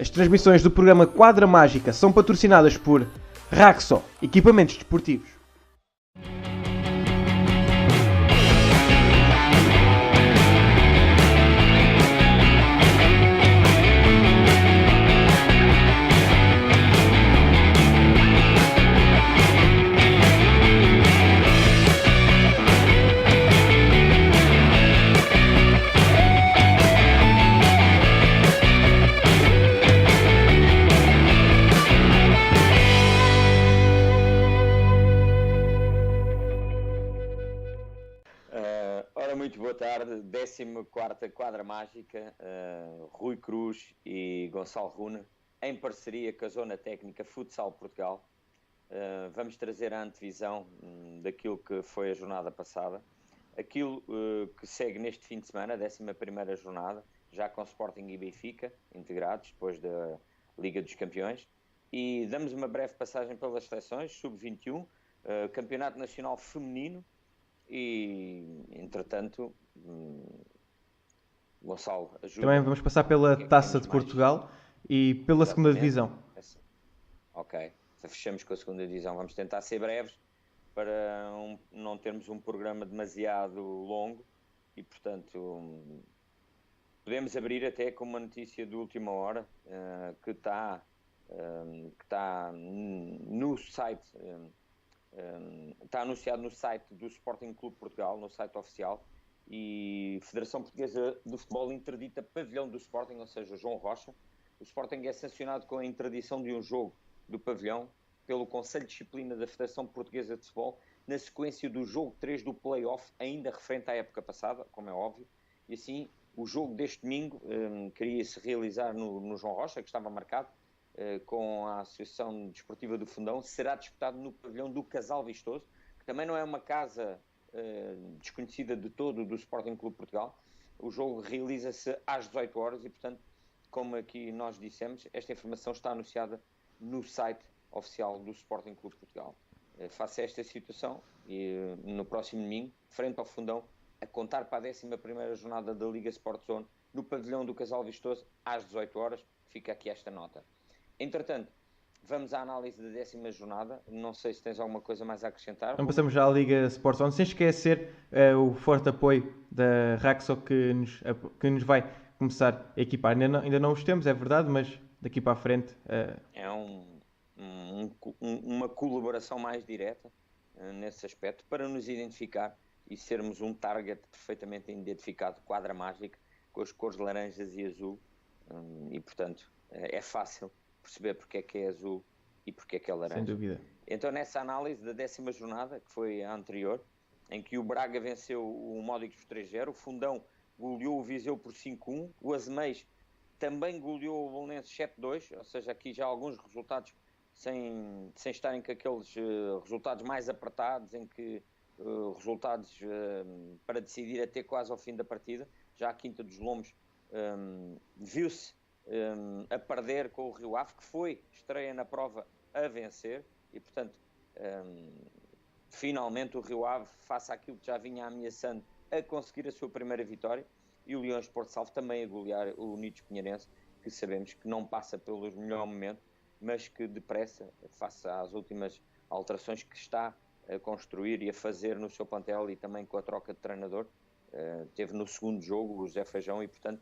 As transmissões do programa Quadra Mágica são patrocinadas por Raxo, equipamentos desportivos. Muito boa tarde, 14ª Quadra Mágica, Rui Cruz e Gonçalo Runa, em parceria com a Zona Técnica Futsal Portugal. Vamos trazer a antevisão daquilo que foi a jornada passada, aquilo que segue neste fim de semana, a 11ª jornada, já com Sporting e Benfica integrados, depois da Liga dos Campeões, e damos uma breve passagem pelas seleções, Sub-21, Campeonato Nacional Feminino, e, entretanto, Gonçalo, ajuda. Também vamos passar pela Taça de Portugal e pela segunda divisão. Ok, fechamos com a segunda divisão. Vamos tentar ser breves para não termos um programa demasiado longo e, portanto, podemos abrir até com uma notícia de última hora que está no site... está anunciado no site do Sporting Clube Portugal, no site oficial, e Federação Portuguesa de Futebol interdita pavilhão do Sporting, ou seja, João Rocha. O Sporting é sancionado com a interdição de um jogo do pavilhão pelo Conselho de Disciplina da Federação Portuguesa de Futebol, na sequência do jogo 3 do play-off, ainda referente à época passada, como é óbvio, e assim o jogo deste domingo queria-se realizar no João Rocha, que estava marcado, com a Associação Desportiva do Fundão, será disputado no pavilhão do Casal Vistoso, que também não é uma casa desconhecida de todo do Sporting Clube Portugal. O jogo realiza-se às 18 horas e, portanto, como aqui nós dissemos, esta informação está anunciada no site oficial do Sporting Clube Portugal. Face a esta situação, e no próximo domingo, frente ao Fundão, a contar para a 11ª jornada da Liga Sport Zone, no pavilhão do Casal Vistoso, às 18 horas, fica aqui esta nota. Entretanto, vamos à análise da 10ª jornada. Não sei se tens alguma coisa mais a acrescentar. Então passamos já à Liga Sport Zone, sem esquecer o forte apoio da Raxo que nos vai começar a equipar. Ainda não os temos, é verdade, mas daqui para a frente... É uma colaboração mais direta nesse aspecto, para nos identificar e sermos um target perfeitamente identificado, Quadra Mágica, com as cores laranjas e azul, e portanto é fácil perceber porque é que é azul e porque é que é laranja. Sem dúvida. Então, nessa análise da 10ª jornada, que foi a anterior, em que o Braga venceu o Módicos por 3-0, o Fundão goleou o Viseu por 5-1, o Azeméis também goleou o Belenenses 7-2, ou seja, aqui já alguns resultados sem estarem com aqueles resultados mais apertados, em que resultados para decidir até quase ao fim da partida. Já a Quinta dos Lombos viu-se a perder com o Rio Ave, que foi estreia na prova a vencer, e portanto finalmente o Rio Ave, face àquilo que já vinha ameaçando, a conseguir a sua primeira vitória, e o Leões de Porto Salvo também a golear o Unidos Pinheirense, que sabemos que não passa pelo melhor momento, mas que depressa, face às últimas alterações que está a construir e a fazer no seu plantel, e também com a troca de treinador, teve no segundo jogo o José Feijão, e portanto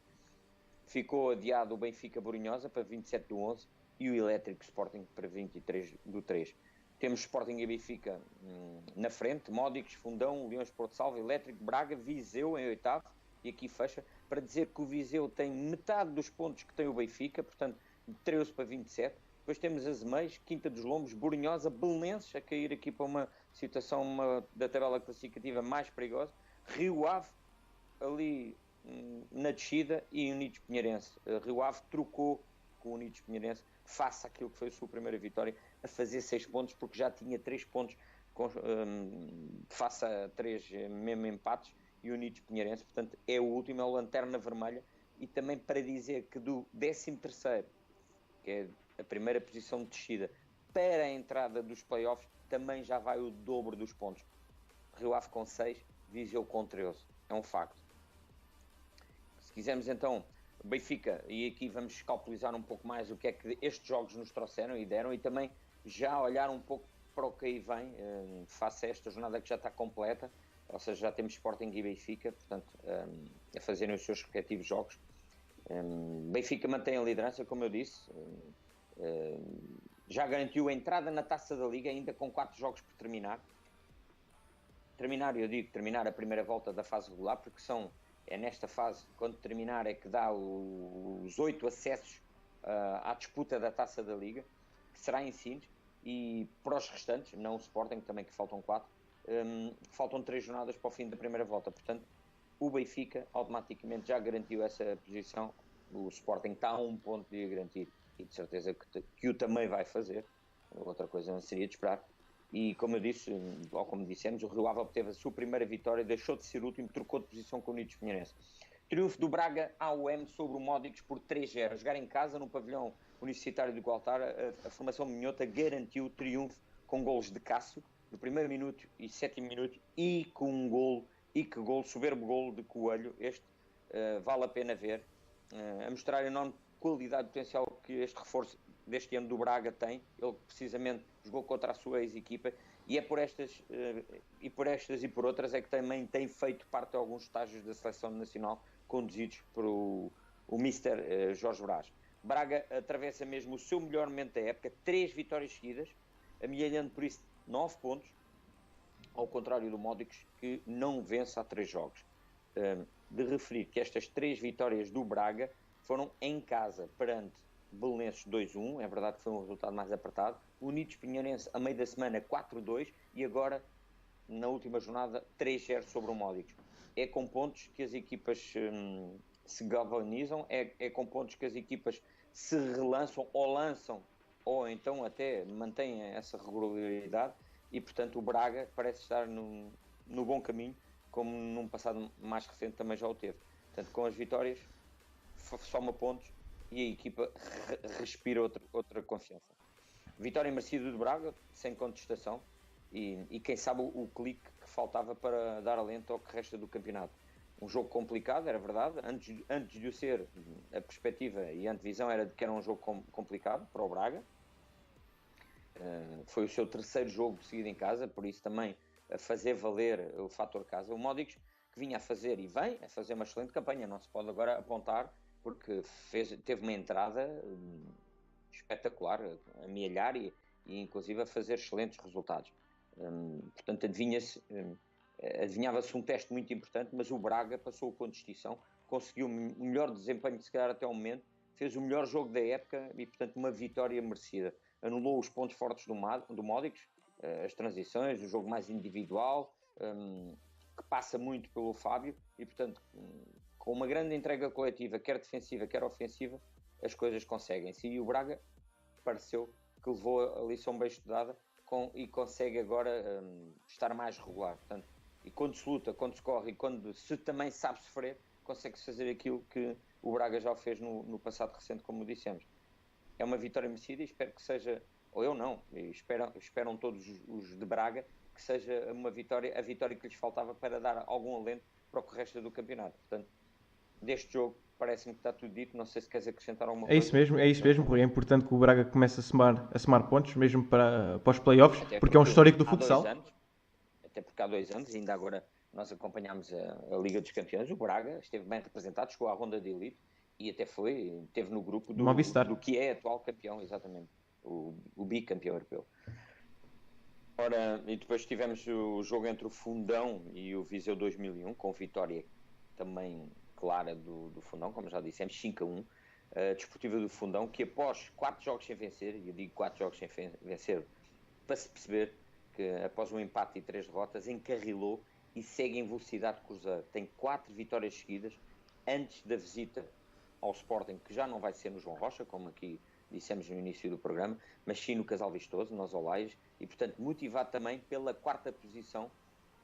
ficou adiado o Benfica Borinhosa para 27/11 e o Elétrico Sporting para 23/3. Temos Sporting e Benfica na frente, Módicos, Fundão, Leões de Porto Salvo, Elétrico, Braga, Viseu em oitavo, e aqui fecha, para dizer que o Viseu tem metade dos pontos que tem o Benfica, portanto de 13 para 27. Depois temos Azeméis, Quinta dos Lombos, Borinhosa, Belenenses, a cair aqui para uma situação da tabela classificativa mais perigosa, Rio Ave ali na descida, e Unidos Pinheirense. Rio Ave trocou com o Unidos Pinheirense face àquilo que foi a sua primeira vitória, a fazer 6 pontos, porque já tinha 3 pontos face a 3 mesmo empates, e o Unidos Pinheirense, portanto é o último, é o lanterna vermelha. E também para dizer que do 13º, que é a primeira posição de descida, para a entrada dos playoffs, também já vai o dobro dos pontos. Rio Ave com 6, Viseu com 13, é um facto. Se quisermos então Benfica, e aqui vamos escalpelizar um pouco mais o que é que estes jogos nos trouxeram e deram, e também já olhar um pouco para o que aí vem, face a esta jornada que já está completa, ou seja, já temos Sporting e Benfica, portanto, a fazerem os seus respectivos jogos. Benfica mantém a liderança, como eu disse, já garantiu a entrada na Taça da Liga, ainda com 4 jogos por terminar. Terminar a primeira volta da fase regular, porque é nesta fase, quando terminar, é que dá os 8 acessos à disputa da Taça da Liga, que será em Sines, e para os restantes, não o Sporting, também que faltam 4, faltam 3 jornadas para o fim da primeira volta, portanto, o Benfica automaticamente já garantiu essa posição, o Sporting está a 1 ponto de garantir, e de certeza que o também vai fazer, outra coisa não seria de esperar. E como eu disse, ou como dissemos, o Rio Ave obteve a sua primeira vitória, deixou de ser último, trocou de posição com o Unidos Pinheirense. Triunfo do Braga AUM sobre o Módicos por 3-0. A jogar em casa, no pavilhão universitário de Gualtar, a formação minhota garantiu o triunfo com golos de Cássio, no primeiro minuto e 7º minuto, e com um golo, soberbo golo de Coelho. Este vale a pena ver, a mostrar a enorme qualidade e potencial que este reforço deste ano do Braga tem. Ele precisamente jogou contra a sua ex-equipa, e é por estas e por outras é que também tem feito parte de alguns estágios da seleção nacional conduzidos por o Mr. Jorge Brás. Braga atravessa mesmo o seu melhor momento da época, 3 vitórias seguidas, amealhando por isso 9 pontos, ao contrário do Módicos, que não vence há 3 jogos. De referir que estas 3 vitórias do Braga foram em casa, perante Belenenses 2-1, é verdade que foi um resultado mais apertado, Unidos Pinheirense a meio da semana 4-2, e agora na última jornada 3-0 sobre o Módicos. É com pontos que as equipas se galvanizam, é com pontos que as equipas se relançam ou lançam, ou então até mantêm essa regularidade, e portanto o Braga parece estar no bom caminho, como num passado mais recente também já o teve. Portanto, com as vitórias soma pontos e a equipa respira outra confiança. Vitória merecida do Braga, sem contestação, e quem sabe o clique que faltava para dar alento ao que resta do campeonato. Um jogo complicado, era verdade, antes de o ser, a perspectiva e a antevisão era de que era um jogo complicado para o Braga. Foi o seu 3º jogo seguido em casa, por isso também a fazer valer o fator casa. O Módicos, que vinha a fazer e vem a fazer uma excelente campanha, não se pode agora apontar, porque teve uma entrada espetacular, a amealhar e inclusive a fazer excelentes resultados. Portanto, adivinhava-se um teste muito importante, mas o Braga passou com distinção, conseguiu o melhor desempenho, se calhar até ao momento, fez o melhor jogo da época e, portanto, uma vitória merecida. Anulou os pontos fortes do Módicos, as transições, o jogo mais individual, que passa muito pelo Fábio, e, portanto, com uma grande entrega coletiva, quer defensiva, quer ofensiva, as coisas conseguem-se. E o Braga pareceu que levou a lição bem estudada e consegue agora estar mais regular. Portanto, e quando se luta, quando se corre e quando se também sabe sofrer, consegue-se fazer aquilo que o Braga já fez no passado recente, como dissemos. É uma vitória merecida e espero que seja, ou eu não, esperam todos os de Braga, que seja a vitória que lhes faltava para dar algum alento para o que resta do campeonato. Portanto, deste jogo parece-me que está tudo dito, não sei se queres acrescentar alguma coisa. É isso mesmo, Rui. É importante que o Braga comece a somar pontos, mesmo para os playoffs, porque é um histórico do futsal. Até porque há 2 anos, ainda agora nós acompanhámos a Liga dos Campeões, o Braga esteve bem representado, chegou à ronda de elite e até esteve no grupo do que é atual campeão, exatamente, o bicampeão europeu. Ora, e depois tivemos o jogo entre o Fundão e o Viseu 2001, com vitória também clara do Fundão, como já dissemos, 5-1. A Desportiva do Fundão, que após 4 jogos sem vencer, e eu digo 4 jogos sem vencer, para se perceber que após um empate e 3 derrotas, encarrilou e segue em velocidade cruzada. Tem 4 vitórias seguidas antes da visita ao Sporting, que já não vai ser no João Rocha, como aqui dissemos no início do programa, mas sim no Casal Vistoso, nos Olaias, e portanto motivado também pela 4ª posição,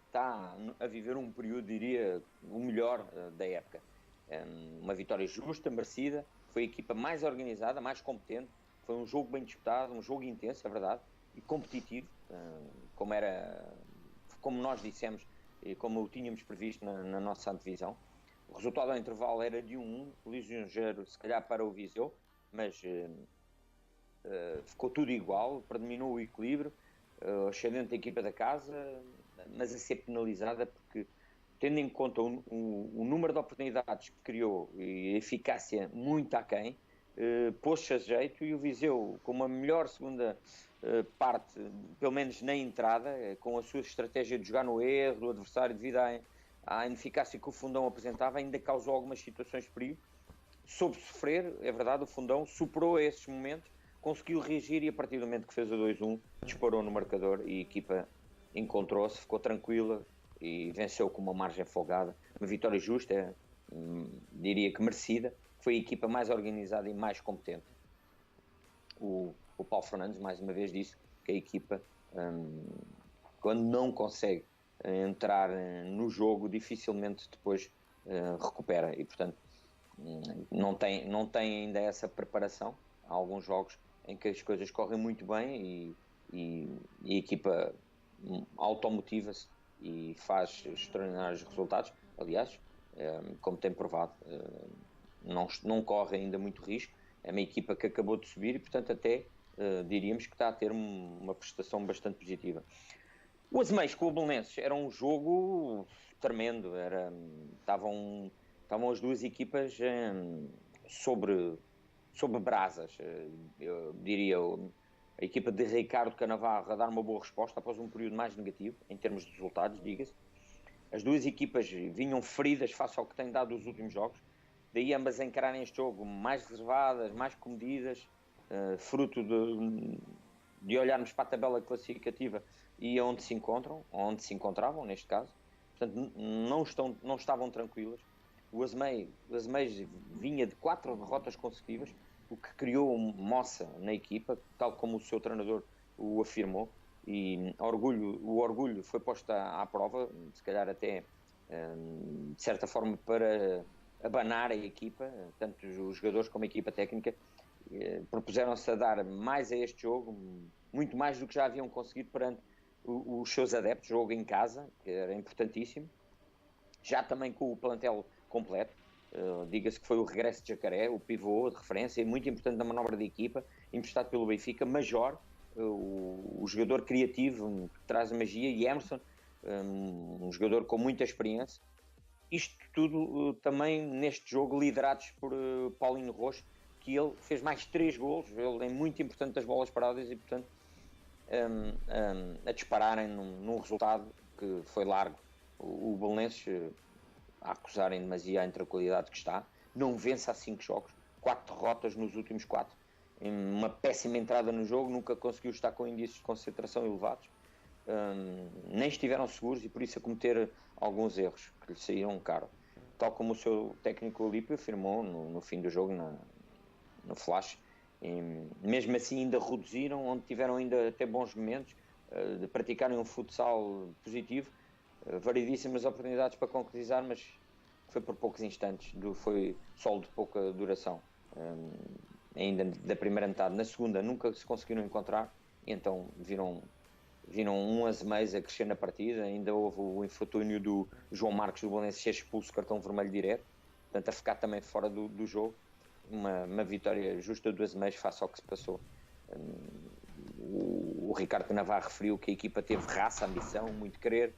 está a viver um período, diria, o melhor da época. Uma vitória justa, merecida, foi a equipa mais organizada, mais competente, foi um jogo bem disputado, um jogo intenso, é verdade, e competitivo, como nós dissemos e como o tínhamos previsto na nossa antevisão. O resultado ao intervalo era de 1-1, lisonjeiro se calhar para o Viseu, mas ficou tudo igual, predominou o equilíbrio, ascendente da equipa da casa, mas a ser penalizada porque, tendo em conta o número de oportunidades que criou e a eficácia muito aquém, pôs-se a jeito, e o Viseu, com uma melhor segunda parte, pelo menos na entrada, com a sua estratégia de jogar no erro do adversário devido à ineficácia que o Fundão apresentava, ainda causou algumas situações de perigo. Soube sofrer, é verdade, o Fundão superou esses momentos, conseguiu reagir, e a partir do momento que fez o 2-1, disparou no marcador e a equipa encontrou-se, ficou tranquila e venceu com uma margem folgada. Uma vitória justa, diria que merecida. Foi a equipa mais organizada e mais competente. O Paulo Fernandes, mais uma vez, disse que a equipa, quando não consegue entrar no jogo, dificilmente depois recupera, e portanto não tem ainda essa preparação. Há alguns jogos em que as coisas correm muito bem e a equipa automotiva-se e faz extraordinários resultados. Aliás, como tem provado, não corre ainda muito risco. É uma equipa que acabou de subir e, portanto, até diríamos que está a ter uma prestação bastante positiva. O Azeméis com o Belenenses era um jogo tremendo. Estavam as duas equipas sobre brasas. Eu diria a equipa de Ricardo Canavarro a dar uma boa resposta após um período mais negativo em termos de resultados, diga-se. As duas equipas vinham feridas face ao que têm dado os últimos jogos, daí ambas encararem este jogo mais reservadas, mais comedidas, fruto de olharmos para a tabela classificativa e onde se encontram, onde se encontravam neste caso. Portanto, não estavam tranquilas. O Azeméis vinha de 4 derrotas consecutivas, o que criou moça na equipa, tal como o seu treinador o afirmou, e o orgulho foi posto à prova, se calhar até de certa forma para abanar a equipa, tanto os jogadores como a equipa técnica propuseram-se a dar mais a este jogo, muito mais do que já haviam conseguido perante os seus adeptos, jogo em casa, que era importantíssimo, já também com o plantel completo. Diga-se que foi o regresso de Jacaré, o pivô de referência e muito importante na manobra da equipa, emprestado pelo Benfica, Major, o jogador criativo que traz a magia, e Emerson, um jogador com muita experiência. Isto tudo também neste jogo liderados por Paulinho Roxo, que ele fez mais 3 golos, ele é muito importante das bolas paradas e, portanto, a dispararem num resultado que foi largo. O Belenenses, a acusarem demasiado a intranquilidade que está, não vence há 5 jogos, 4 derrotas nos últimos 4, uma péssima entrada no jogo, nunca conseguiu estar com índices de concentração elevados, nem estiveram seguros e por isso a cometer alguns erros que lhe saíram caro, tal como o seu técnico Olímpio afirmou no fim do jogo no flash. E mesmo assim ainda reduziram, onde tiveram ainda até bons momentos de praticarem um futsal positivo, variedíssimas oportunidades para concretizar, mas foi por poucos instantes, foi só de pouca duração, ainda da primeira metade. Na segunda nunca se conseguiram encontrar, e então viram um Azeméis a crescer na partida. Ainda houve o infortúnio do João Marcos do Belenenses ser expulso, cartão vermelho direto, portanto a ficar também fora do jogo. Uma vitória justa do Azeméis face ao que se passou. O Ricardo Canavarro referiu que a equipa teve raça, ambição, muito querer,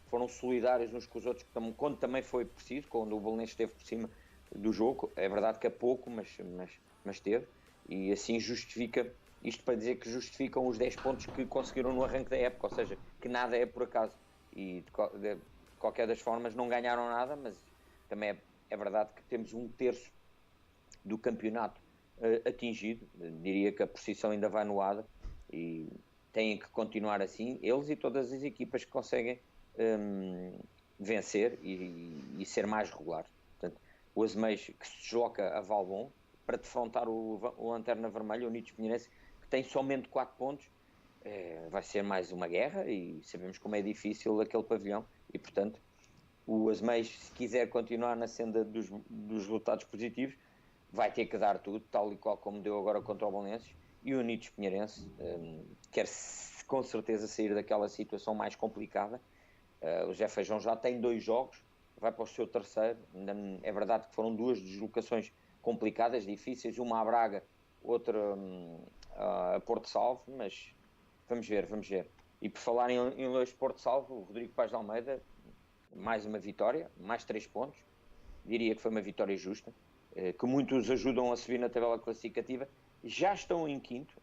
foram solidários uns com os outros, quando também foi preciso, quando o Belenenses esteve por cima do jogo. É verdade que é pouco, mas teve, e assim justifica, isto para dizer que justificam os 10 pontos que conseguiram no arranque da época, ou seja, que nada é por acaso, e de qualquer das formas não ganharam nada, mas também é verdade que temos 1/3 do campeonato atingido. Diria que a posição ainda vai no ADA e têm que continuar assim, eles e todas as equipas que conseguem vencer e ser mais regulares. Portanto, o Azeméis que se desloca a Valbom para defrontar o Lanterna Vermelha, o Unidos Pinheirense, que tem somente 4 pontos, vai ser mais uma guerra, e sabemos como é difícil aquele pavilhão, e portanto o Azeméis, se quiser continuar na senda dos resultados positivos, vai ter que dar tudo, tal e qual como deu agora contra o Belenenses. E o Unidos Pinheirense quer com certeza sair daquela situação mais complicada. O Zé Feijão já tem 2 jogos, vai para o seu terceiro. É verdade que foram duas deslocações complicadas, difíceis, uma a Braga, outra a Porto Salvo, mas vamos ver, vamos ver. E por falar em Lois Porto Salvo, o Rodrigo Paz de Almeida, mais uma vitória, mais 3 pontos. Diria que foi uma vitória justa, que muitos ajudam a subir na tabela classificativa. Já estão em quinto,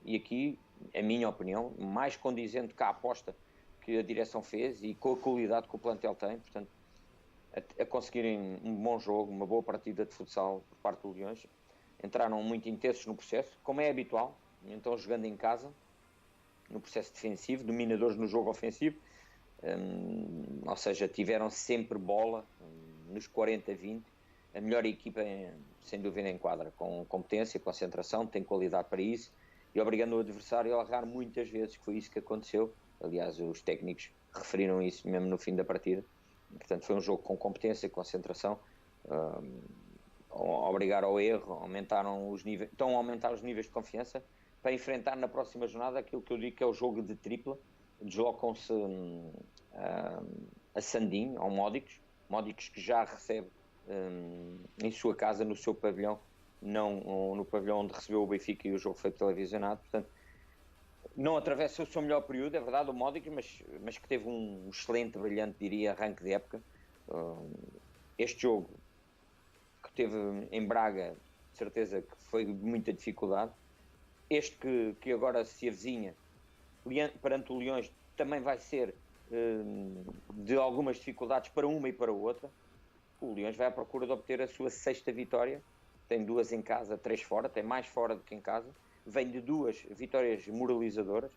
e aqui, a minha opinião, mais condizente com a aposta que a direção fez e com a qualidade que o plantel tem, portanto, a conseguirem um bom jogo, uma boa partida de futsal por parte do Leões. Entraram muito intensos no processo, como é habitual, então jogando em casa, no processo defensivo, dominadores no jogo ofensivo, ou seja, tiveram sempre bola nos 40-20, a melhor equipa, sem dúvida, em quadra, com competência, concentração, tem qualidade para isso, e obrigando o adversário a errar muitas vezes, que foi isso que aconteceu. Aliás, os técnicos referiram isso mesmo no fim da partida. Portanto, foi um jogo com competência, concentração, obrigar ao erro, estão a aumentar os níveis de confiança para enfrentar na próxima jornada aquilo que eu digo que é o jogo de tripla. Deslocam-se a Sandim, ao Módicos que já recebe em sua casa, no seu pavilhão, não no pavilhão onde recebeu o Benfica e o jogo foi televisionado. Portanto, não atravessa o seu melhor período, é verdade, o Módicos, mas que teve um excelente, brilhante, diria, arranque de época. Este jogo que teve em Braga, de certeza que foi de muita dificuldade. Este que agora se avizinha perante o Leões também vai ser de algumas dificuldades para uma e para outra. O Leões vai à procura de obter a sua 6ª vitória, tem 2 em casa, 3 fora, tem mais fora do que em casa, vem de 2 vitórias moralizadoras,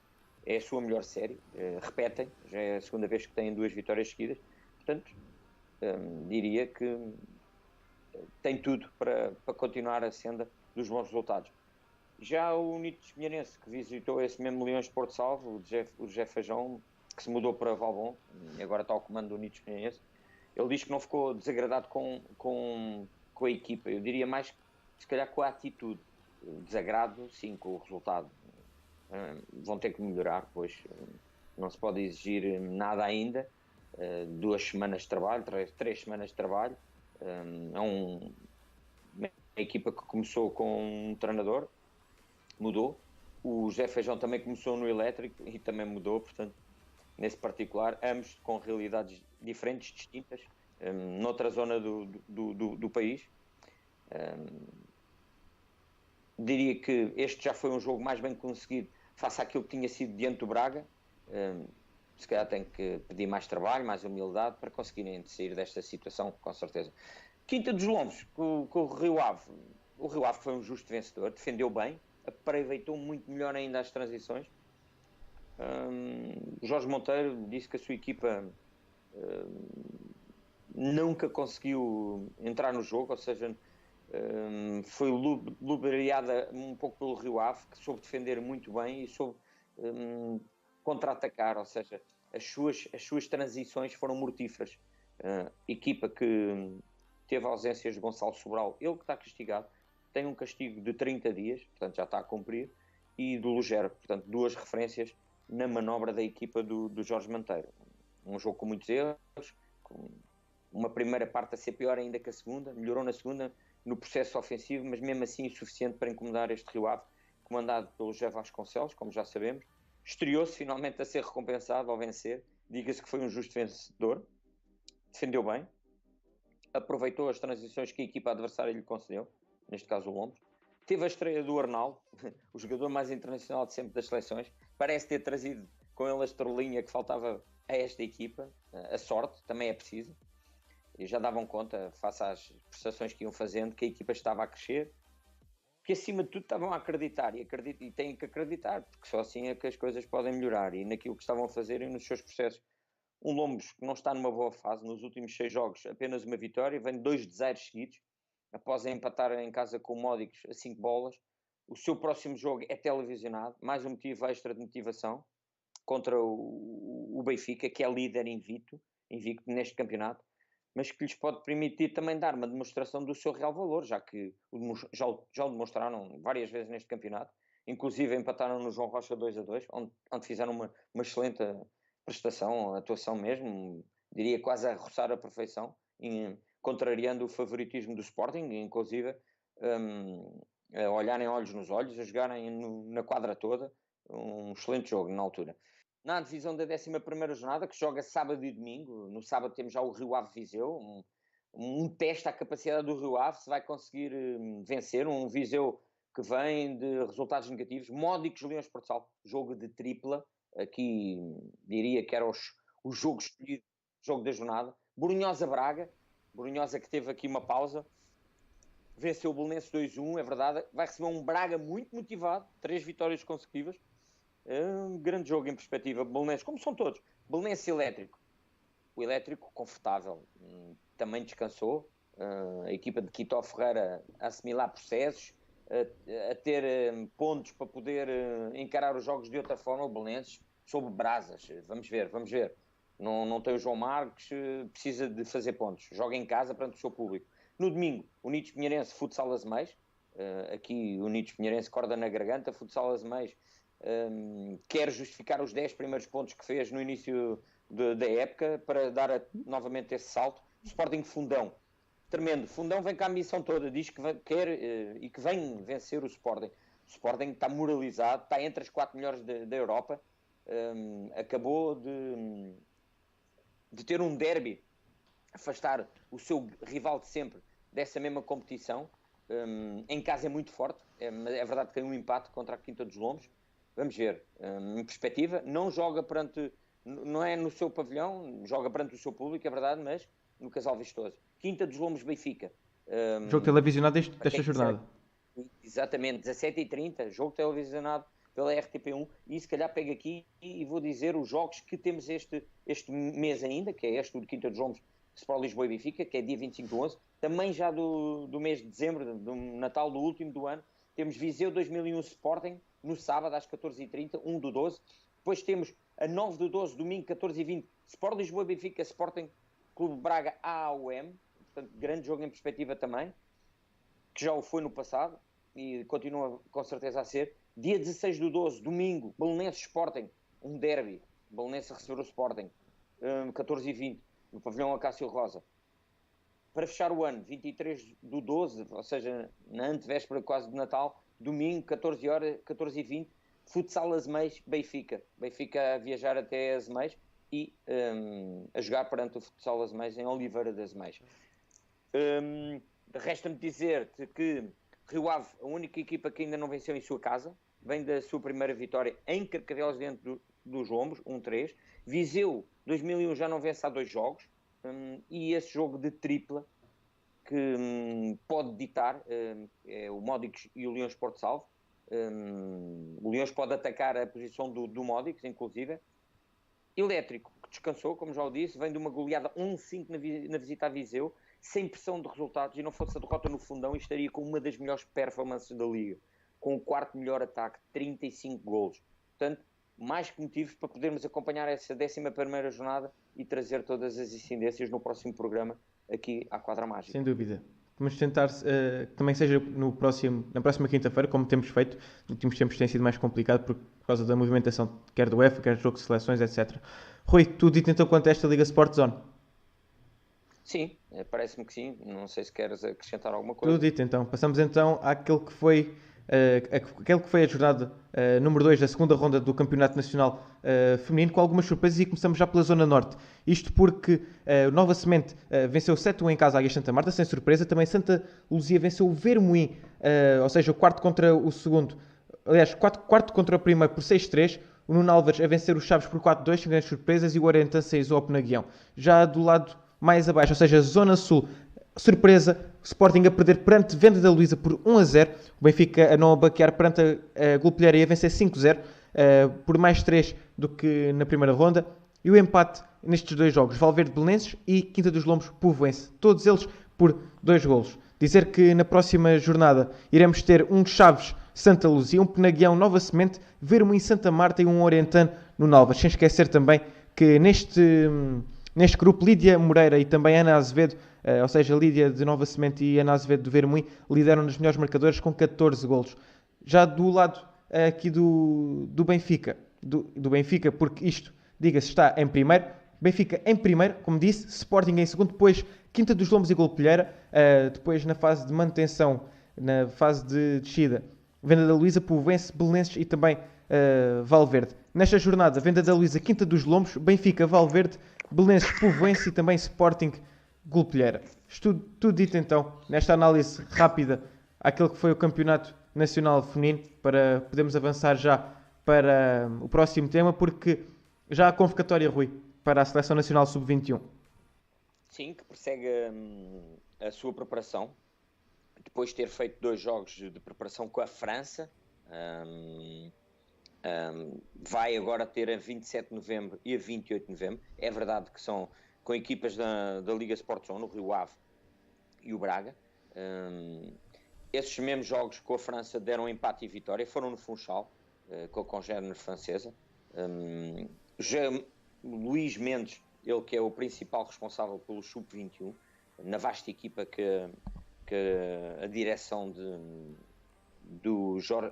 é a sua melhor série, repetem, já é a segunda vez que têm 2 vitórias seguidas, portanto, diria que tem tudo para continuar a senda dos bons resultados. Já o Unidos Pinheirense, que visitou esse mesmo Leões de Porto Salvo, o José Feijão, que se mudou para Valbom, e agora está ao comando do Unidos Pinheirense, ele diz que não ficou desagradado com a equipa. Eu diria mais, se calhar, com a atitude. Desagrado, sim, com o resultado. Vão ter que melhorar, pois não se pode exigir nada ainda. 2 semanas de trabalho, 3 semanas de trabalho. É uma equipa que começou com um treinador, mudou. O José Feijão também começou no elétrico e também mudou, portanto, nesse particular, ambos com realidades diferentes, distintas, noutra zona do país. Diria que este já foi um jogo mais bem conseguido face àquilo que tinha sido diante do Braga. Se calhar tem que pedir mais trabalho, mais humildade para conseguirem sair desta situação, com certeza. Quinta dos Lombos, com o Rio Ave. O Rio Ave foi um justo vencedor, defendeu bem, aproveitou muito melhor ainda as transições. Jorge Monteiro disse que a sua equipa nunca conseguiu entrar no jogo, ou seja, foi lubriada um pouco pelo Rio Ave, que soube defender muito bem e soube contra-atacar, ou seja, as suas transições foram mortíferas. Equipa que teve ausências de Gonçalo Sobral, ele que está castigado, tem um castigo de 30 dias, portanto já está a cumprir, e do Lugero, portanto 2 referências na manobra da equipa do Jorge Monteiro. Um jogo com muitos erros, com uma primeira parte a ser pior ainda que a segunda, melhorou na segunda no processo ofensivo, mas mesmo assim insuficiente para incomodar este Rio Ave, comandado pelo José Vasconcelos, como já sabemos. Estreou-se finalmente a ser recompensado ao vencer, diga-se que foi um justo vencedor, defendeu bem, aproveitou as transições que a equipa adversária lhe concedeu, neste caso o Lombos. Teve a estreia do Arnaldo, o jogador mais internacional de sempre das seleções, parece ter trazido com ele a estrelinha que faltava a esta equipa. A sorte também é preciso, e já davam conta, face às prestações que iam fazendo, que a equipa estava a crescer, que acima de tudo estavam a acreditar, e têm que acreditar, porque só assim é que as coisas podem melhorar, e naquilo que estavam a fazer e nos seus processos. Um Lombos que não está numa boa fase, nos últimos 6 jogos apenas uma vitória, vem 2 de 0 seguidos, após empatar em casa com o Módicos a 5 bolas. O seu próximo jogo é televisionado, mais um motivo extra de motivação, contra o Benfica, que é líder invicto neste campeonato, mas que lhes pode permitir também dar uma demonstração do seu real valor, já que já o demonstraram várias vezes neste campeonato, inclusive empataram no João Rocha 2-2, onde fizeram uma excelente prestação, atuação mesmo, diria quase a roçar a perfeição, contrariando o favoritismo do Sporting, inclusive a olharem olhos nos olhos, a jogarem na quadra toda, um excelente jogo na altura. Na divisão da 11ª jornada, que joga sábado e domingo, no sábado temos já o Rio Ave Viseu, um teste à capacidade do Rio Ave, se vai conseguir vencer, um Viseu que vem de resultados negativos, módicos Leões Porto Salvo, jogo de tripla, aqui diria que era o jogo escolhido, jogo da jornada. Brunhosa Braga, Brunhosa que teve aqui uma pausa, venceu o Belenenses 2-1, é verdade, vai receber um Braga muito motivado, 3 vitórias consecutivas, um grande jogo em perspectiva, Belenenses, como são todos, Belenenses Elétrico, o Elétrico confortável, também descansou, a equipa de Quito Ferreira a assimilar processos, a ter pontos para poder encarar os jogos de outra forma, o Belenenses sob brasas, vamos ver. Não tem o João Marques, precisa de fazer pontos, joga em casa perante o seu público. No domingo, o Unidos Pinheirense, Futsal Azemais, aqui o Unidos Pinheirense corda na garganta, Futsal Azemais quer justificar os 10 primeiros pontos que fez no início da época para dar novamente esse salto. Sporting Fundão, tremendo. Fundão vem com a ambição toda, diz que quer e que vem vencer o Sporting. O Sporting está moralizado, está entre as 4 melhores da Europa. Acabou de ter um derby, afastar o seu rival de sempre dessa mesma competição. Em casa é muito forte, é verdade que tem um empate contra a Quinta dos Lombos. Vamos ver, em perspectiva, não joga perante, não é no seu pavilhão, joga perante o seu público, é verdade, mas no Casal Vistoso. Quinta dos Lombos Benfica. Jogo televisionado desta jornada. Exatamente, 17h30, jogo televisionado pela RTP1, e se calhar pego aqui e vou dizer os jogos que temos este mês ainda, que é este do Quinta dos Lombos, Sport Lisboa e Benfica, que é dia 25/11, também já do mês de dezembro, do Natal do último do ano, temos Viseu 2001 Sporting, no sábado às 14h30, 1/12. Depois temos a 9/12, domingo 14h20, Sport Lisboa e Benfica, Sporting Clube Braga AAUM, portanto, grande jogo em perspectiva também, que já o foi no passado e continua com certeza a ser. Dia 16/12, domingo, Belenenses Sporting, um derby, Belenenses a receber o Sporting, 14h20, no pavilhão Acácio Rosa. Para fechar o ano, 23/12, ou seja, na antevéspera quase de Natal, domingo, 14h, 14h20, Futsal Azemais, Benfica. Benfica a viajar até Azemais e a jogar perante o Futsal Azemais em Oliveira de Azemais. Resta-me dizer-te que Rio Ave, a única equipa que ainda não venceu em sua casa, vem da sua primeira vitória em Carcavelos dentro dos Lombos, 1-3. Viseu, 2001, já não vence há 2 jogos. E esse jogo de tripla que pode ditar é o Módicos e o Leões Porto Salvo. O Leões pode atacar a posição do Módicos, inclusive. Elétrico, que descansou, como já o disse, vem de uma goleada 1-5 na visita a Viseu, sem pressão de resultados, e não fosse a derrota no Fundão, e estaria com uma das melhores performances da Liga, com o 4º melhor ataque, 35 golos. Portanto, mais que motivos para podermos acompanhar essa 11ª jornada e trazer todas as incidências no próximo programa aqui à Quadra Mágica. Sem dúvida. Vamos tentar que também seja na próxima quinta-feira, como temos feito. Nos últimos tempos tem sido mais complicado por causa da movimentação, quer do UEFA, quer do jogo de seleções, etc. Rui, tu dito então quanto a esta Liga Sport Zone? Sim, parece-me que sim. Não sei se queres acrescentar alguma coisa. Tudo dito então. Passamos então àquele que foi a jornada número 2 da segunda ronda do Campeonato Nacional Feminino, com algumas surpresas, e começamos já pela Zona Norte. Isto porque o Nova Semente venceu 7-1 em casa à Águias Santa Marta, sem surpresa. Também Santa Luzia venceu o Vermoim, ou seja, o quarto contra o segundo. Aliás, quarto contra o primeiro por 6-3. O Nuno Álvares a vencer os Chaves por 4-2, sem grandes surpresas, e o Orientan 6-0 na Guião. Já do lado mais abaixo, ou seja, Zona Sul, surpresa, o Sporting a perder perante Venda da Luísa por 1-0, o Benfica a não abaquear perante a Golpilharia a vencer 5-0, por mais 3 do que na primeira ronda, e o empate nestes 2 jogos, Valverde Belenenses e Quinta dos Lombos Povoense, todos eles por 2 golos. Dizer que na próxima jornada iremos ter um Chaves Santa Luzia, um Penaguião Nova Semente, Vermoim Santa Marta e um Orientano no Nalvas, sem esquecer também que neste grupo, Lídia Moreira e também Ana Azevedo, ou seja, Lídia de Nova Semente e Ana Azevedo de Vermoim, lideram nos melhores marcadores com 14 golos. Já do lado aqui do Benfica, do Benfica, porque isto, diga-se, está em primeiro, Benfica em primeiro, como disse, Sporting em segundo, depois Quinta dos Lombos e Golpilheira, depois na fase de manutenção, na fase de descida, Venda da Luísa, Povoense, Belenenses e também Valverde. Nesta jornada, Venda da Luísa, Quinta dos Lombos, Benfica, Valverde, Belenenses, Povoense e também Sporting, Golpilheira. Tudo dito então, nesta análise rápida àquele que foi o Campeonato Nacional Feminino, para podermos avançar já para o próximo tema, porque já há convocatória, Rui, para a Seleção Nacional Sub-21. Sim, que persegue a sua preparação, depois de ter feito 2 jogos de preparação com a França. Vai agora ter a 27 de novembro e a 28 de novembro. É verdade que são com equipas da Liga Sport Zone, o Rio Ave e o Braga. Esses mesmos jogos com a França deram empate e vitória, foram no Funchal, com a congénere francesa. Luís Mendes, ele que é o principal responsável pelo Sub-21, na vasta equipa que a direção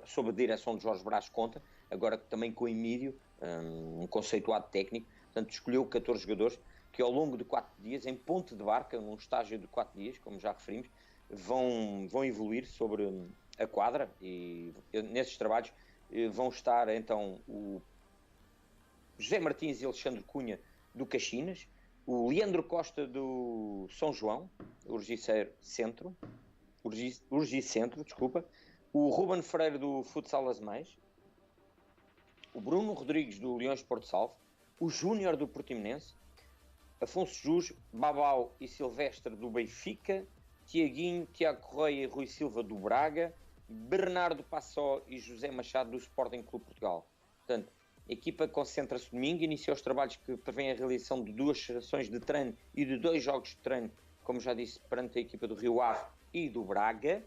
sob a direção de Jorge Brás conta, agora também com o Emílio, um conceituado técnico. Portanto, escolheu 14 jogadores que ao longo de 4 dias, em Ponte de Barca, num estágio de 4 dias, como já referimos, vão evoluir sobre a quadra, e nesses trabalhos vão estar então o José Martins e Alexandre Cunha do Caxinas, o Leandro Costa do São João, Urgicentro, o Ruben Freire do Futsal Azemais, o Bruno Rodrigues do Leões de Porto Salvo, o Júnior do Portimonense, Afonso Jus, Babau e Silvestre do Benfica, Tiaguinho, Tiago Correia e Rui Silva do Braga, Bernardo Passó e José Machado do Sporting Clube Portugal. Portanto, a equipa concentra-se domingo, inicia os trabalhos que prevêem a realização de 2 sessões de treino e de 2 jogos de treino, como já disse, perante a equipa do Rio Ave e do Braga.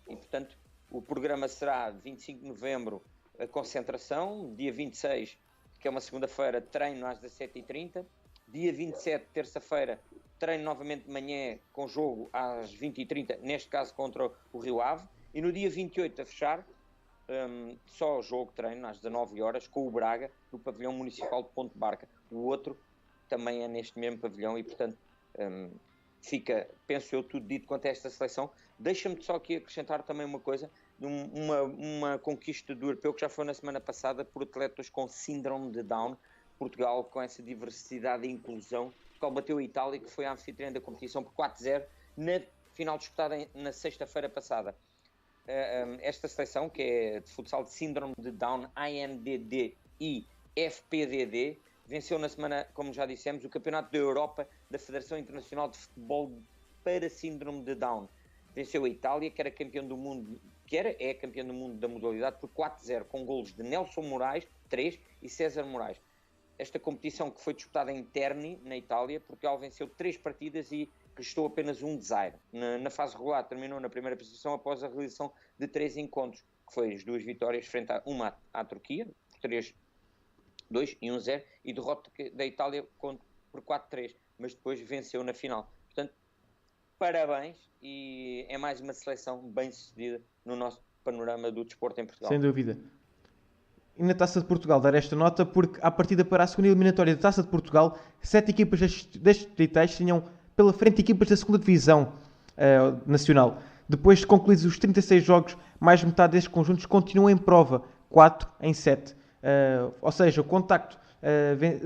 E, portanto, o programa será 25 de novembro a concentração, dia 26, que é uma segunda-feira, treino às 17h30, dia 27, terça-feira, treino novamente de manhã com jogo às 20h30, neste caso contra o Rio Ave, e no dia 28 a fechar, só jogo treino às 19h com o Braga no pavilhão municipal de Ponte Barca. O outro também é neste mesmo pavilhão e, portanto, fica, penso eu, tudo dito quanto a esta seleção. Deixa-me só aqui acrescentar também uma coisa, uma conquista do europeu que já foi na semana passada por atletas com síndrome de Down. Portugal, com essa diversidade e inclusão, Portugal bateu a Itália, que foi a anfitriã da competição, por 4-0 na final disputada na sexta-feira passada. Esta seleção, que é de futsal de síndrome de Down, INDD e FPDD, venceu na semana, como já dissemos, o Campeonato da Europa da Federação Internacional de Futebol para Síndrome de Down. Venceu a Itália, que era campeão do mundo, é campeão do mundo da modalidade, por 4-0, com golos de Nelson Moraes, 3, e César Moraes. Esta competição, que foi disputada em Terni, na Itália, Portugal venceu 3 partidas e restou apenas 1-0. Na fase regular, terminou na primeira posição após a realização de 3 encontros, que foi as 2 vitórias frente a uma à Turquia, por 3-2 e 1-0, e derrota da Itália por 4-3, mas depois venceu na final. Portanto, parabéns, e é mais uma seleção bem sucedida no nosso panorama do desporto em Portugal. Sem dúvida. E na Taça de Portugal dar esta nota porque, à partida para a segunda eliminatória da Taça de Portugal, 7 equipas das distritais tinham pela frente equipas da segunda divisão nacional. Depois de concluídos os 36 jogos, mais metade destes conjuntos continuam em prova, 4 em 7. Ou seja, o Contacto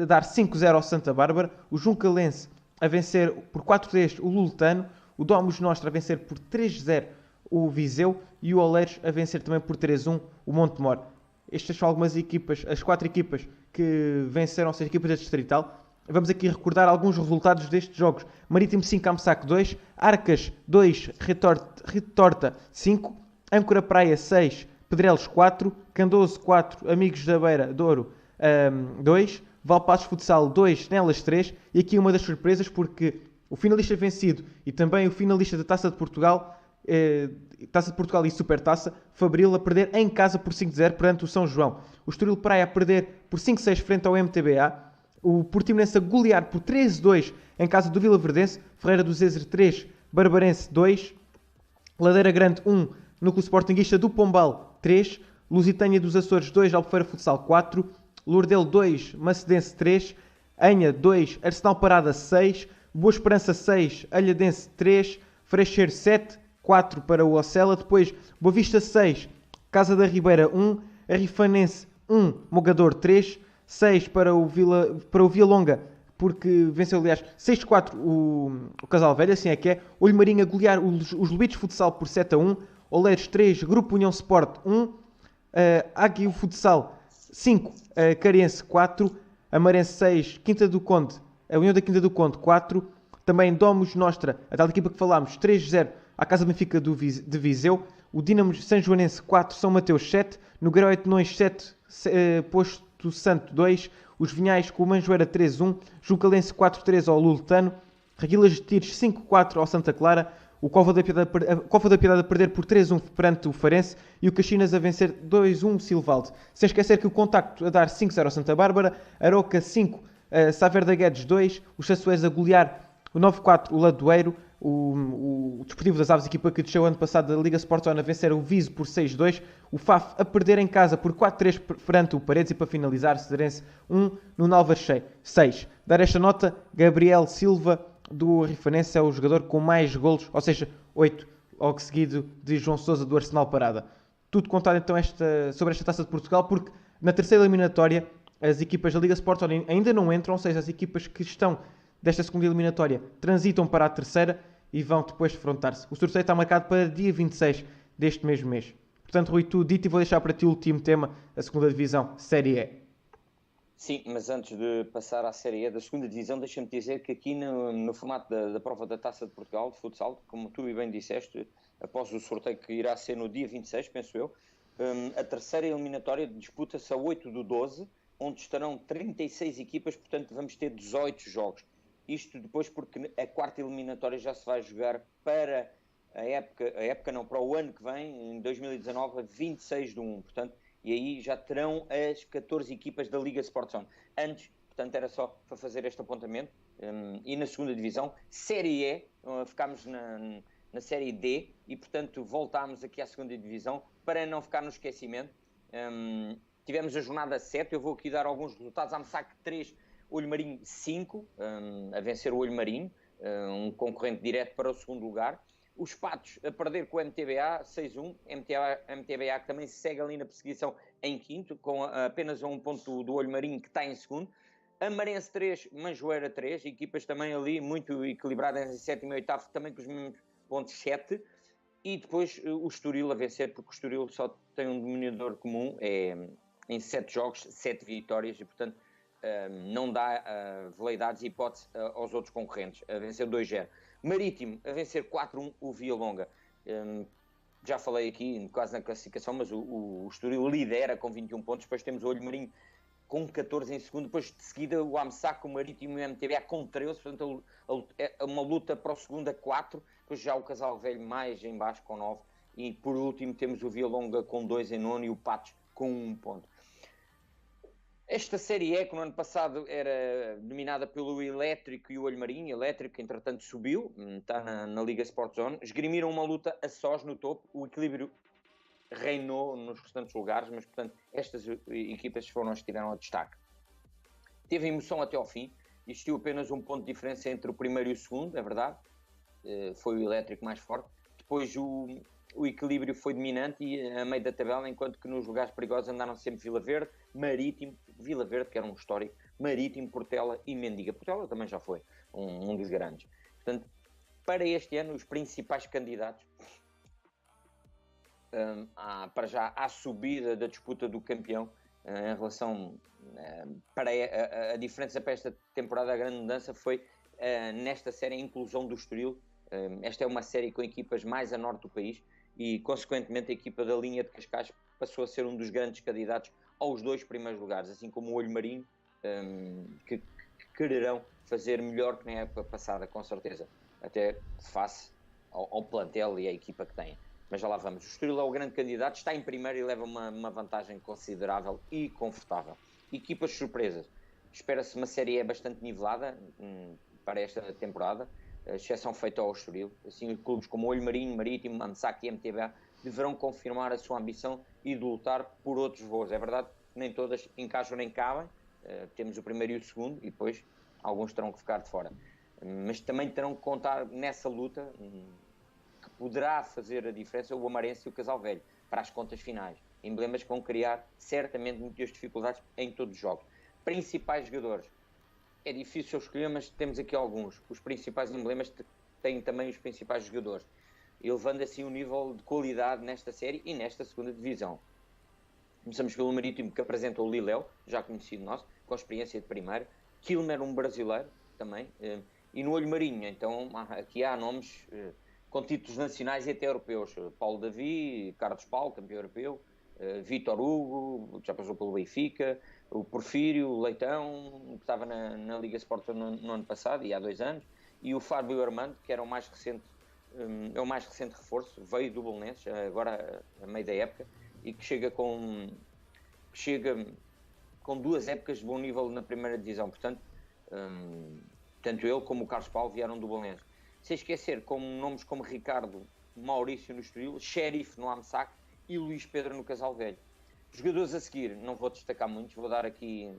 a dar 5-0 ao Santa Bárbara, o Juncalense a vencer por 4-3 o Luletano, o Domus Nostra a vencer por 3-0 o Viseu e o Oleiros a vencer também por 3-1 o Montemor. Estas são algumas equipas, as 4 equipas que venceram, as equipas da Distrital. Vamos aqui recordar alguns resultados destes jogos. Marítimo 5, Amsac 2, Arcas 2, Retorta 5, Âncora Praia 6, Pedrelos 4, Candoso 4, Amigos da Beira Douro 2, Valpassos Futsal 2, Nelas 3, e aqui uma das surpresas porque o finalista vencido e também o finalista da Taça de Portugal, Taça de Portugal e Supertaça, Fabril a perder em casa por 5-0 perante o São João. O Estoril Praia a perder por 5-6 frente ao MTBA. O Portimonense a golear por 13-2 em casa do Vila Verdense. Ferreira do Zezer 3, Barbarense 2. Ladeira Grande 1, Núcleo Sportinguista do Pombal 3. Lusitânia dos Açores 2, Albufeira Futsal 4. Lourdel 2, Macedense 3. Anha 2, Arsenal Parada 6, Boa Esperança 6, Alhadense 3, Freixeiro 7, 4 para o Ocela, depois Boa Vista 6, Casa da Ribeira 1, Arrifanense 1, Mogador 3, 6 para o Vila Longa, porque venceu, aliás, 6-4 o Casal Velho, assim é que é. Olho Marinho a golear os Lubitos Futsal por 7-1, Oleiros 3, Grupo União Sport 1, Águia Futsal 5, Carense 4, Amarense 6, Quinta do Conde, a União da Quinta do Conde 4, também Domus Nostra, a tal equipa que falámos, 3-0 à Casa Benfica de Viseu, o Dinamo São Joanense 4, São Mateus 7, Nogueira 8 Nões 7, Posto Santo 2, os Vinhais com o Manjoeira 3-1, Juncalense 4-3 ao Luletano, Reguilas de Tires 5-4 ao Santa Clara, o Cova da Piedade a perder por 3-1 perante o Farense e o Caxinas a vencer 2-1 Silvalde. Sem esquecer que o Contacto a dar 5-0 ao Santa Bárbara, Aroca 5, Saver da Guedes 2, os Sassués a golear o 9-4 o Ladoeiro, o Desportivo das Aves, equipa que desceu ano passado da Liga Sport Zone, a vencer o Viso por 6-2, o FAF a perder em casa por 4-3 perante o Paredes e para finalizar, Cedrense 1, no Nalvas 6. Dar esta nota, Gabriel Silva do Rifanense é o jogador com mais golos, ou seja, 8 ao seguido de João Sousa do Arsenal Parada. Tudo contado então sobre esta Taça de Portugal, porque na terceira eliminatória as equipas da Liga Sport Zone ainda não entram, ou seja, as equipas que estão desta segunda eliminatória transitam para a terceira e vão depois defrontar-se. O sorteio está marcado para dia 26 deste mesmo mês. Portanto, Rui, tudo dito, e vou deixar para ti o último tema, a segunda divisão, Série E. Sim, mas antes de passar à Série E da segunda divisão, deixa-me dizer que aqui no formato da prova da Taça de Portugal, de futsal, como tu bem disseste, após o sorteio que irá ser no dia 26, penso eu, a terceira eliminatória disputa-se a 8/12, onde estarão 36 equipas, portanto vamos ter 18 jogos. Isto depois porque a quarta eliminatória já se vai jogar para para o ano que vem, em 2019, a 26/1, portanto, e aí já terão as 14 equipas da Liga Sport Zone. Antes, portanto, era só para fazer este apontamento. E na segunda divisão, Série E, ficámos na Série D e, portanto, voltámos aqui à segunda divisão para não ficar no esquecimento. Tivemos a jornada 7, eu vou aqui dar alguns resultados. Amsac 3, Olho Marinho 5, a vencer o Olho Marinho, um concorrente direto para o segundo lugar. Os Patos a perder com o MTBA 6-1, MTBA que também segue ali na perseguição em quinto, com apenas um ponto do Olho Marinho que está em segundo. Amarense 3, Manjoeira 3, equipas também ali muito equilibradas em sétimo e oitavo, também com os mesmos pontos 7. E depois o Estoril a vencer, porque o Estoril só tem um denominador comum, em 7 jogos, 7 vitórias, e portanto não dá veleidades e hipótese aos outros concorrentes, a vencer 2-0. Marítimo a vencer 4-1 o Vila Longa. Já falei aqui quase na classificação, mas o Estoril lidera com 21 pontos, depois temos o Olho Marinho com 14 em segundo, depois de seguida o Amsac, o Marítimo e o MTBA com 13, portanto é uma luta para o segundo a 4, depois já o Casal Velho mais em baixo com 9, e por último temos o Vila Longa com 2 em nono e o Patos com 1 ponto. Esta Série E, que no ano passado era dominada pelo Elétrico e o Olho Marinho, Elétrico, que entretanto subiu, está na Liga Sport Zone, esgrimiram uma luta a sós no topo, o equilíbrio reinou nos restantes lugares, mas portanto estas equipas foram as que tiveram a destaque. Teve emoção até ao fim, existiu apenas um ponto de diferença entre o primeiro e o segundo, é verdade, foi o Elétrico mais forte, depois o equilíbrio foi dominante e a meio da tabela, enquanto que nos lugares perigosos andaram sempre Vila Verde, Marítimo, Vila Verde, que era um histórico, Marítimo, Portela e Mendiga. Portela também já foi um dos grandes. Portanto, para este ano, os principais candidatos para já à subida da disputa do campeão, em relação para a diferença para esta temporada, a grande mudança foi nesta série a inclusão do Estoril. Esta é uma série com equipas mais a norte do país e, consequentemente, a equipa da linha de Cascais passou a ser um dos grandes candidatos aos 2 primeiros lugares, assim como o Olho Marinho, que quererão fazer melhor que na época passada, com certeza, até face ao plantel e à equipa que têm. Mas já lá vamos. O Estoril é o grande candidato, está em primeiro e leva uma vantagem considerável e confortável. Equipas surpresas. Espera-se uma série bastante nivelada para esta temporada, exceção feita ao Estoril. Assim, clubes como Olho Marinho, Marítimo, Amsac e MTBA deverão confirmar a sua ambição e de lutar por outros voos. É verdade que nem todas encaixam nem cabem, temos o primeiro e o segundo, e depois alguns terão que ficar de fora. Mas também terão que contar nessa luta, que poderá fazer a diferença, o Amarense e o Casal Velho, para as contas finais. Emblemas que vão criar certamente muitas dificuldades em todos os jogos. Principais jogadores. É difícil escolher, mas temos aqui alguns. Os principais emblemas têm também os principais jogadores, elevando assim o nível de qualidade nesta série e nesta segunda divisão. Começamos pelo Marítimo, que apresenta o Liléu, já conhecido nosso, com experiência de primeiro. Quilmer, um brasileiro também. E no Olho Marinho, então, aqui há nomes com títulos nacionais e até europeus. Paulo Davi, Carlos Paulo, campeão europeu. Vítor Hugo, que já passou pelo Benfica. O Porfírio, o Leitão, que estava na Liga Sport no ano passado e há 2 anos. E o Fábio Armando, que era o mais recente reforço, veio do Belenenses, agora a meio da época, e que chega com 2 épocas de bom nível na primeira divisão. Portanto, tanto ele como o Carlos Paulo vieram do Belenenses. Sem esquecer nomes como Ricardo Maurício no Estoril, Xerife no Amsac e Luís Pedro no Casal Velho. Jogadores a seguir, não vou destacar muitos, vou dar aqui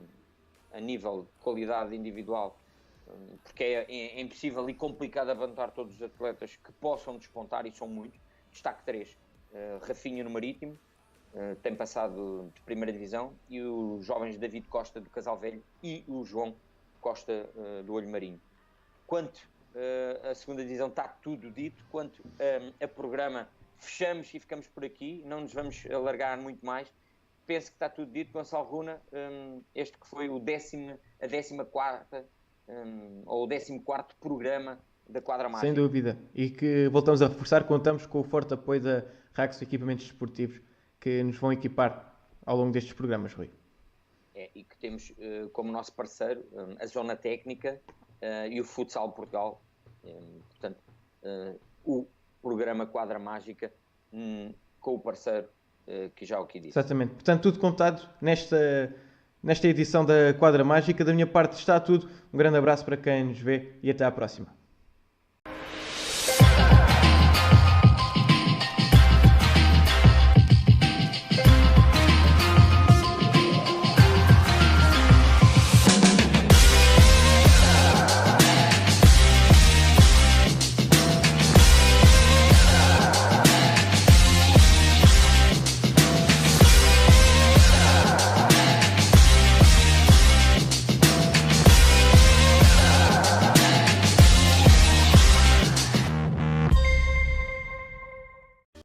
a nível de qualidade individual, porque é impossível e complicado avançar todos os atletas que possam despontar, e são muitos. Destaque 3, Rafinha no Marítimo, tem passado de primeira divisão, e os jovens David Costa do Casal Velho e o João Costa do Olho Marinho. Quanto a segunda divisão, está tudo dito. Quanto a programa, fechamos e ficamos por aqui, não nos vamos alargar muito mais. Penso que está tudo dito. Gonçalo Runa, este que foi a 14ª ou o 14º programa da Quadra Mágica. Sem dúvida, e que voltamos a reforçar, contamos com o forte apoio da Raxo Equipamentos Desportivos, que nos vão equipar ao longo destes programas, Rui. E que temos como nosso parceiro a Zona Técnica e o Futsal Portugal. Portanto, o programa Quadra Mágica com o parceiro que já o que disse. Exatamente. Portanto, tudo contado nesta edição da Quadra Mágica. Da minha parte está tudo. Um grande abraço para quem nos vê e até à próxima.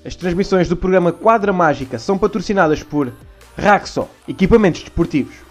As transmissões do programa Quadra Mágica são patrocinadas por Raxo Equipamentos Desportivos.